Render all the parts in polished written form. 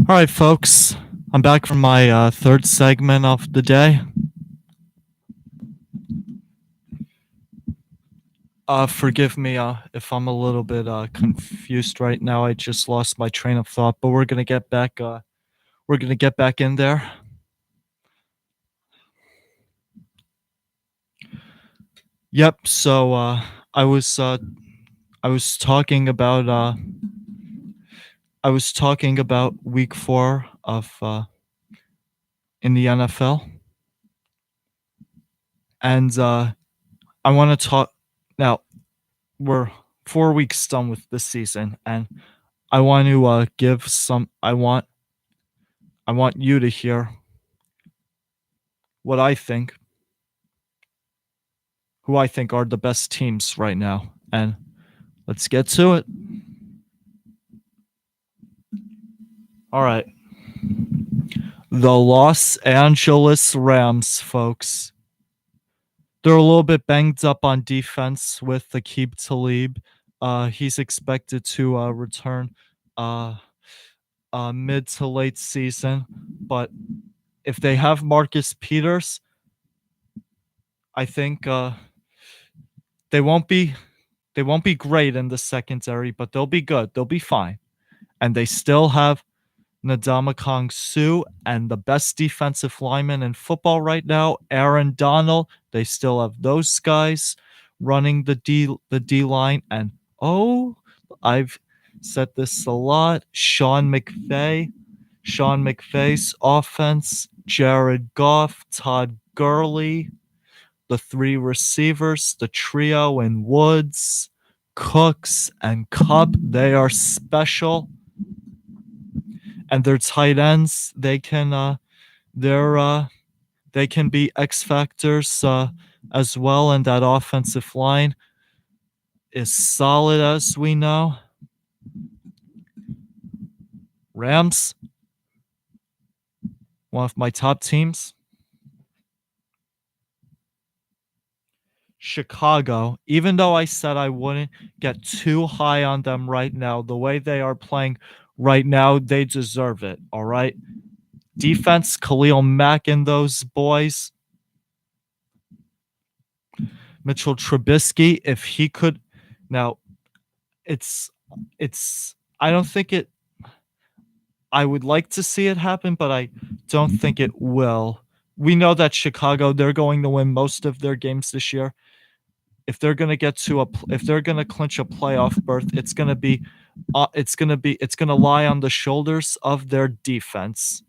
All right, folks. I'm back from my third segment of the day. Forgive me if I'm a little bit confused right now. I just lost my train of thought, but we're gonna get back. We're gonna get back in there. Yep. So I was uh, I was talking about week 4 of in the NFL, and I want to talk now. We're 4 weeks done with this season, and I want to give some. I want you to hear what I think, who I think are the best teams right now, and let's get to it. All right. The Los Angeles Rams, folks. They're a little bit banged up on defense with Aqib Talib. He's expected to return uh, mid to late season, but if they have Marcus Peters, I think they won't be great in the secondary, but they'll be good. They'll be fine. And they still have Ndamukong Suh and the best defensive lineman in football right now, Aaron Donald. They still have those guys running the D line. And I've said this a lot. Sean McVay's offense, Jared Goff, Todd Gurley, the three receivers, the trio in Woods, Cooks, and Cup. They are special. And their tight ends, they can be X factors as well, and that offensive line is solid, as we know. Rams, one of my top teams. Chicago, even though I said I wouldn't get too high on them right now, the way they are playing right now, they deserve it. All right. Defense, Khalil Mack and those boys. Mitchell Trubisky, if he could. Now, it's. I don't think it. I would like to see it happen, but I don't think it will. We know that Chicago, they're going to win most of their games this year. If they're going to if they're going to clinch a playoff berth, it's going to lie on the shoulders of their defense.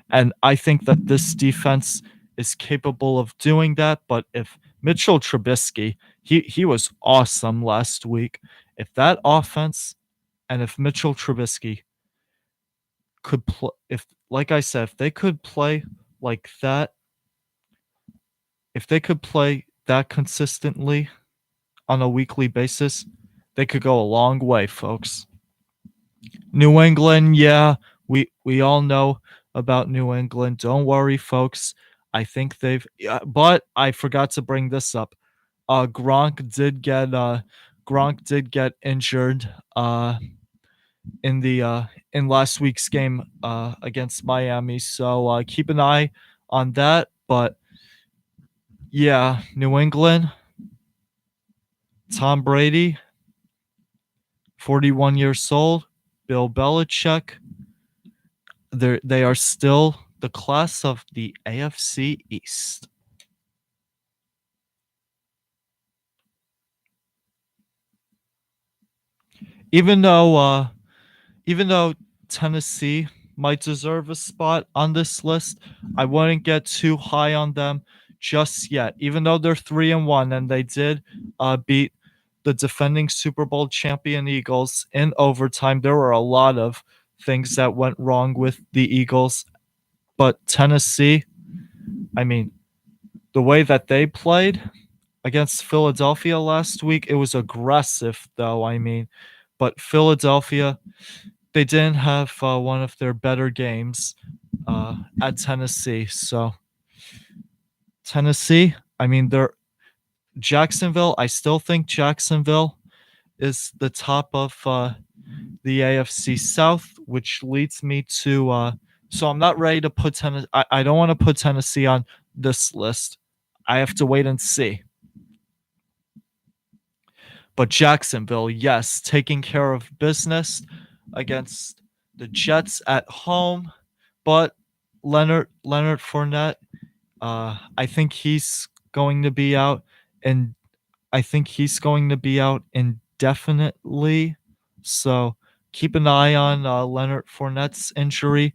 And I think that this defense is capable of doing that. But if Mitchell Trubisky, he was awesome last week. If that offense and if Mitchell Trubisky could play, like I said, if they could play like that, if they could play that consistently on a weekly basis, they could go a long way, folks. New England, yeah, we all know about New England. Don't worry, folks. I think but I forgot to bring this up. Gronk did get injured in last week's game against Miami. So keep an eye on that. But yeah, New England, Tom Brady, 41 years old, Bill Belichick. They are still the class of the AFC East. Even though Tennessee might deserve a spot on this list, I wouldn't get too high on them just yet. Even though they're 3-1 and they did beat the defending Super Bowl champion Eagles in overtime, there were a lot of things that went wrong with the Eagles. But Tennessee, I mean, the way that they played against Philadelphia last week, it was aggressive, though. I mean, but Philadelphia, they didn't have one of their better games at Tennessee. So Tennessee, I mean, they're Jacksonville. I still think Jacksonville is the top of the AFC South, which leads me to so I'm not ready to put Tennessee. I don't want to put Tennessee on this list. I have to wait and see. But Jacksonville, yes, taking care of business against the Jets at home. But Leonard Fournette, I think he's going to be out, and I think he's going to be out indefinitely. So keep an eye on Leonard Fournette's injury.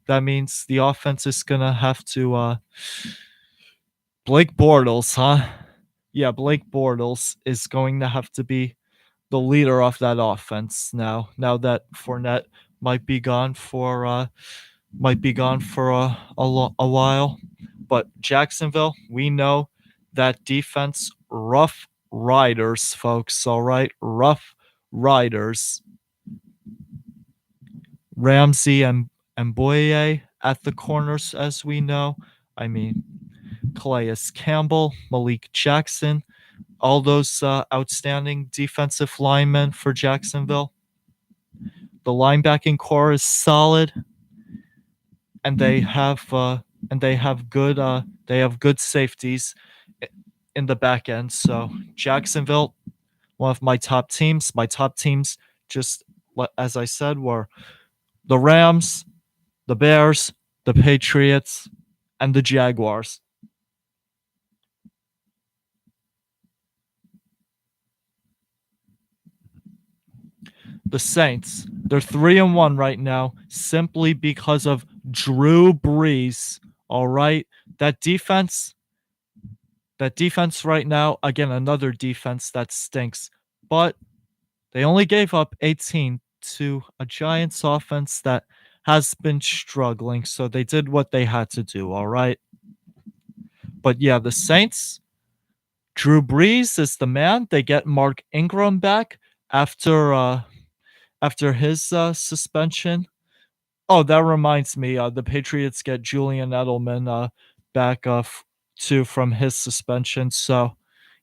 That means the offense is gonna have to Blake Bortles, huh? Yeah, Blake Bortles is going to have to be the leader of that offense now. Now that Fournette might be gone for a while. But Jacksonville, we know that defense, rough riders, folks. All right, rough riders. Ramsey and Boye at the corners, as we know. I mean, Calais Campbell, Malik Jackson, all those outstanding defensive linemen for Jacksonville. The linebacking core is solid, and they have good safeties in the back end. So Jacksonville, one of my top teams. My top teams, just as I said, were the Rams, the Bears, the Patriots, and the Jaguars. The Saints, they're 3-1 right now simply because of Drew Brees. All right, that defense right now, again, another defense that stinks, but they only gave up 18 to a Giants offense that has been struggling, so they did what they had to do. All right, but yeah, the Saints, Drew Brees is the man. They get Mark Ingram back after his suspension. Oh, that reminds me. The Patriots get Julian Edelman back too from his suspension. So,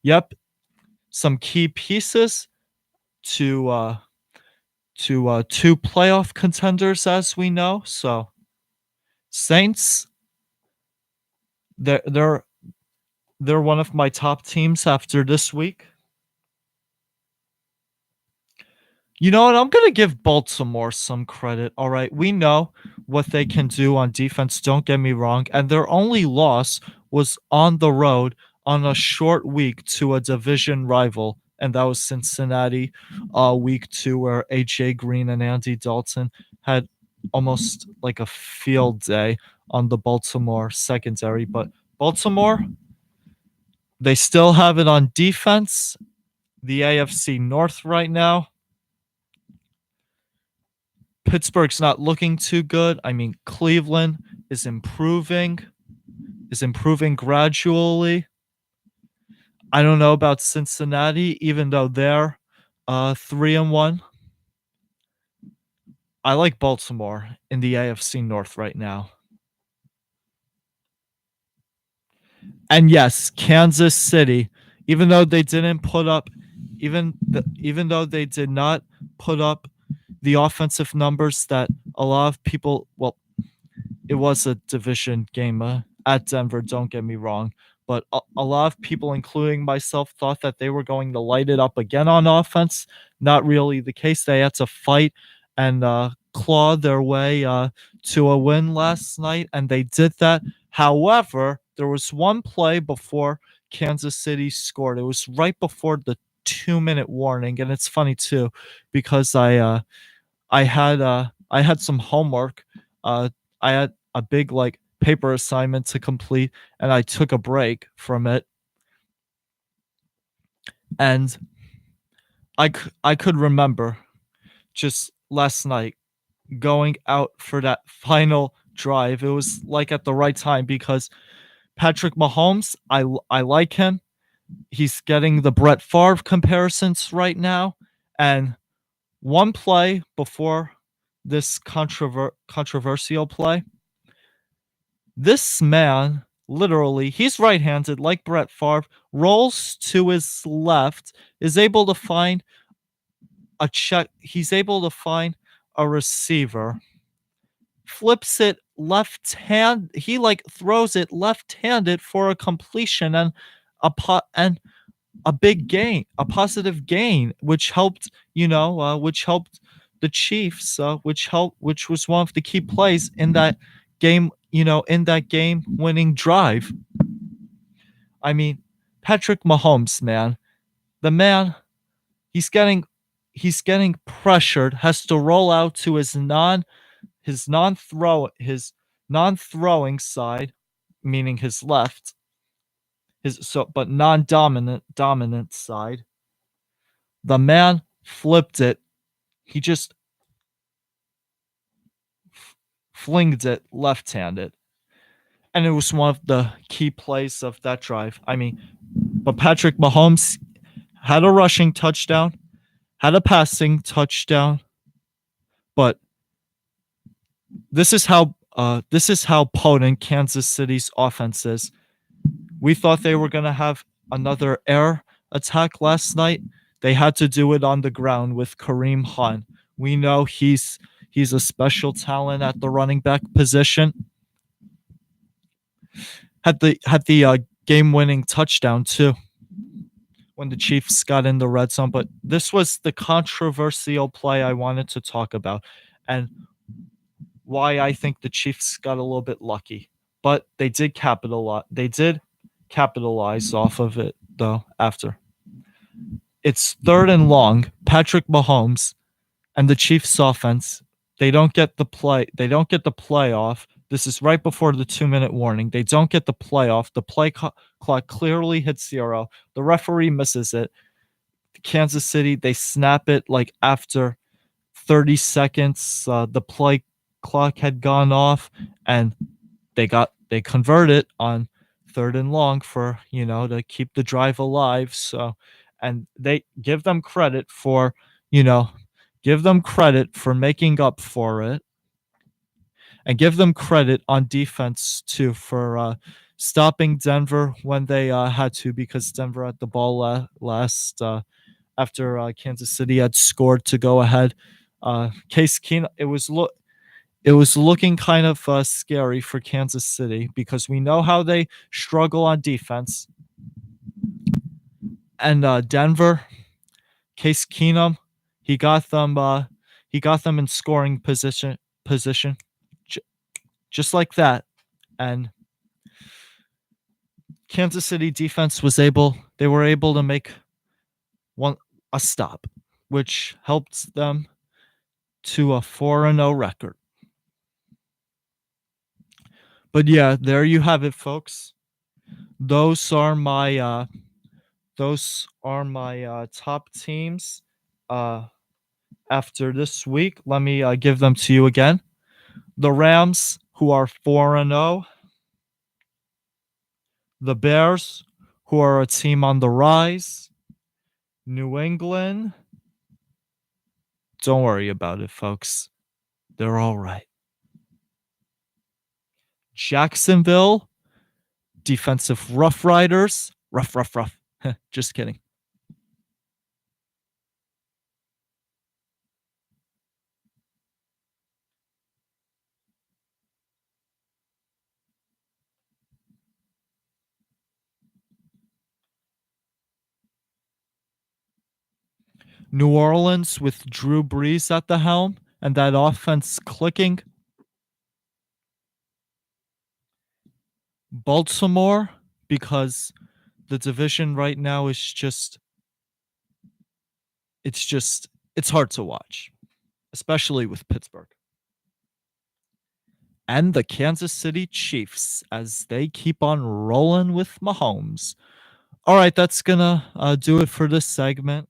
yep, some key pieces to two playoff contenders, as we know. So, Saints, they're one of my top teams after this week. You know what? I'm going to give Baltimore some credit. All right. We know what they can do on defense. Don't get me wrong. And their only loss was on the road on a short week to a division rival. And that was Cincinnati, week 2, where AJ Green and Andy Dalton had almost like a field day on the Baltimore secondary. But Baltimore, they still have it on defense. The AFC North right now, Pittsburgh's not looking too good. I mean, Cleveland is improving gradually. I don't know about Cincinnati, even though they're 3-1. I like Baltimore in the AFC North right now. And yes, Kansas City, even though they didn't put up, even though they did not put up the offensive numbers that a lot of people, well, it was a division game at Denver, don't get me wrong, but a lot of people, including myself, thought that they were going to light it up again on offense. Not really the case. They had to fight and claw their way to a win last night, and they did that. However, there was one play before Kansas City scored. It was right before the 2-minute warning, and it's funny too because I had some homework. I had a big like paper assignment to complete, and I took a break from it. And I could remember just last night going out for that final drive. It was like at the right time because Patrick Mahomes, I like him. He's getting the Brett Favre comparisons right now, and one play before this controversial play, this man, literally, he's right-handed like Brett Favre, rolls to his left, is able to find a check. He's able to find a receiver, flips it left hand. He like throws it left-handed for a completion and a big gain, a positive gain, which helped, which helped the Chiefs, which was one of the key plays in that game, in that game-winning drive. I mean, Patrick Mahomes, man, the man, he's getting pressured, has to roll out to his non-throwing side, meaning his left, but non-dominant side. The man flipped it. He just flinged it left-handed. And it was one of the key plays of that drive. I mean, but Patrick Mahomes had a rushing touchdown, had a passing touchdown, but this is how potent Kansas City's offense is. We thought they were going to have another air attack last night. They had to do it on the ground with Kareem Hunt. We know he's a special talent at the running back position. Had the game-winning touchdown too when the Chiefs got in the red zone. But this was the controversial play I wanted to talk about, and why I think the Chiefs got a little bit lucky. But they did capitalize. They did capitalize off of it though. After it's 3rd and long, Patrick Mahomes and the Chiefs offense, they don't get the play. They don't get the playoff. This is right before the 2-minute warning. They don't get the playoff. The play clock clearly hits 0. The referee misses it. Kansas City, they snap it like after 30 seconds. The play clock had gone off, and they convert it on 3rd and long for, to keep the drive alive. So, and they give them credit for, making up for it, and give them credit on defense too for stopping Denver when they had to, because Denver had the ball last after Kansas City had scored to go ahead. Case Keenum, it was looking kind of scary for Kansas City, because we know how they struggle on defense. And Denver, Case Keenum, he got them in scoring position, just like that. And Kansas City defense they were able to make a stop, which helped them to a 4-0 record. But yeah, there you have it, folks. Those are my top teams after this week. Let me give them to you again. The Rams, who are 4-0. The Bears, who are a team on the rise. New England, don't worry about it, folks. They're all right. Jacksonville, defensive Rough Riders. Rough. Just kidding. New Orleans with Drew Brees at the helm and that offense clicking. Baltimore, because the division right now is it's hard to watch, especially with Pittsburgh. And the Kansas City Chiefs, as they keep on rolling with Mahomes. All right, that's gonna do it for this segment.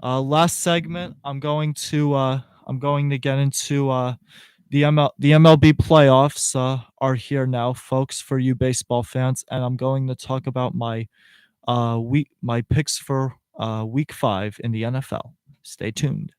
Last segment, I'm going to get into the MLB playoffs are here now, folks, for you baseball fans, and I'm going to talk about my picks for week 5 in the NFL. Stay tuned.